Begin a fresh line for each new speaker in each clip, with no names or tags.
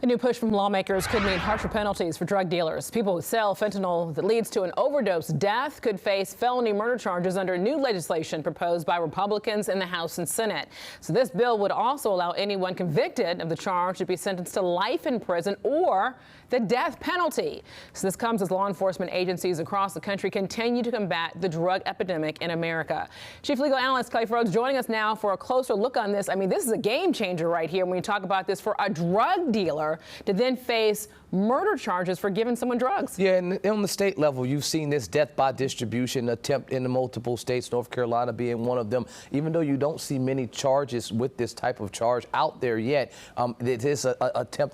A new push from lawmakers could mean harsher penalties for drug dealers. People who sell fentanyl that leads to an overdose death could face felony murder charges under new legislation proposed by Republicans in the House and Senate. So this bill would also allow anyone convicted of the charge to be sentenced to life in prison or the death penalty. So this comes as law enforcement agencies across the country continue to combat the drug epidemic in America. Chief Legal Analyst Kelly Rhodes joining us now for a closer look on this. I mean, this is a game changer right here when you talk about this for a drug dealer to then face murder charges for giving someone drugs.
Yeah, and on the state level, you've seen this death by distribution attempt in the multiple states, North Carolina being one of them. Even though you don't see many charges with this type of charge out there yet, it is an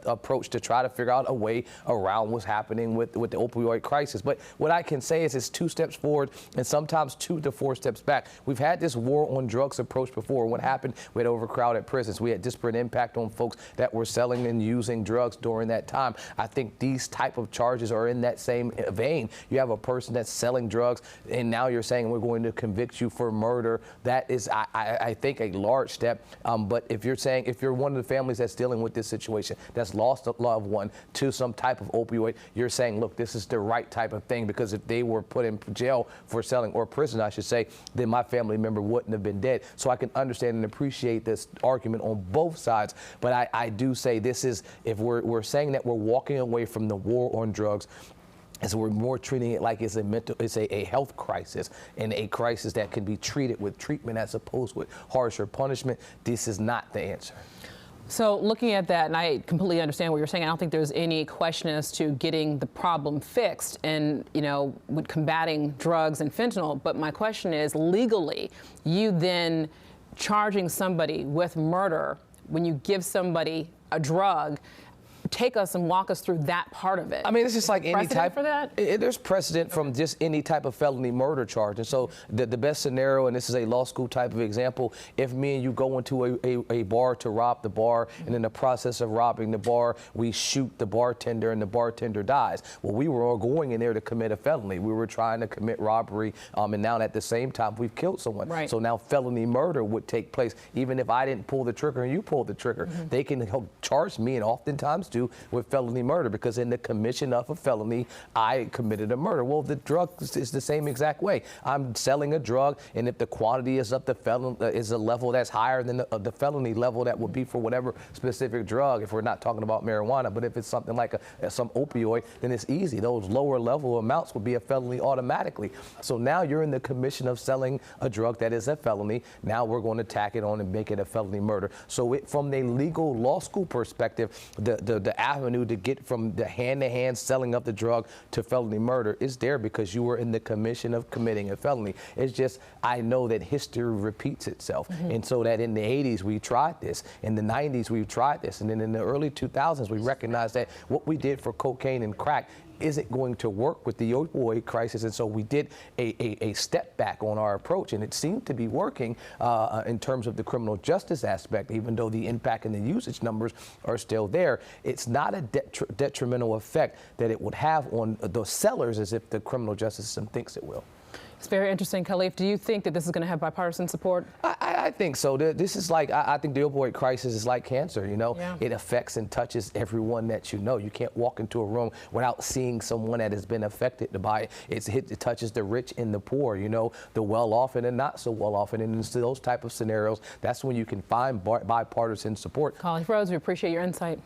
approach to try to figure out a way around what's happening with the opioid crisis. But what I can say is it's 2 steps forward and sometimes 2 to 4 steps back. We've had this war on drugs approach before. What happened? We had overcrowded prisons. We had disparate impact on folks that were selling and using drugs during that time. I think these type of charges are in that same vein. You have a person that's selling drugs, and now you're saying we're going to convict you for murder. That is, I think, a large step. But if you're one of the families that's dealing with this situation, that's lost a loved one to some type of opioid, you're saying, look, this is the right type of thing, because if they were put in jail for selling, or prison, I should say, then my family member wouldn't have been dead. So I can understand and appreciate this argument on both sides. But I do say this is, if we're saying that we're walking away from the war on drugs, and so we're more treating it like it's a health crisis, and a crisis that can be treated with treatment as opposed with harsher punishment. This is not the answer.
So looking at that, and I completely understand what you're saying, I don't think there's any question as to getting the problem fixed and, with combating drugs and fentanyl. But my question is, legally, you then charging somebody with murder when you give somebody a drug. Take us and walk us through that part of it.
I mean, it's just like any type
for that.
There's precedent from just any type of felony murder charge. And so the best scenario, and this is a law school type of example, if me and you go into a bar to rob the bar, and in the process of robbing the bar, we shoot the bartender and the bartender dies. Well, we were all going in there to commit a felony. We were trying to commit robbery, and now at the same time we've killed someone.
Right.
So now felony murder would take place. Even if I didn't pull the trigger and you pulled the trigger, they can charge me, and oftentimes do, with felony murder, because in the commission of a felony, I committed a murder. Well, the drug is the same exact way. I'm selling a drug, and if the quantity is up the is a level that's higher than the felony level that would be for whatever specific drug, if we're not talking about marijuana, but if it's something like some opioid, then it's easy. Those lower level amounts would be a felony automatically. So now you're in the commission of selling a drug that is a felony. Now we're going to tack it on and make it a felony murder. So from a legal law school perspective, the avenue to get from the hand-to-hand selling of the drug to felony murder is there because you were in the commission of committing a felony. It's just, I know that history repeats itself. And so that in the 80s we tried this, in the 90s we tried this, and then in the early 2000s we recognized that what we did for cocaine and crack isn't going to work with the opioid crisis, and so we did a step back on our approach, and it seemed to be working in terms of the criminal justice aspect. Even though the impact and the usage numbers are still there, it's not a detrimental effect that it would have on the sellers as if the criminal justice system thinks it will.
It's very interesting. Khalif, do you think that this is going to have bipartisan support?
I think so. This is like, I think the opioid crisis is like cancer,
Yeah.
It affects and touches everyone that you know. You can't walk into a room without seeing someone that has been affected by it. It touches the rich and the poor, the well-off and the not so well-off. And in those type of scenarios, that's when you can find bipartisan support.
Khalif Rhodes, we appreciate your insight.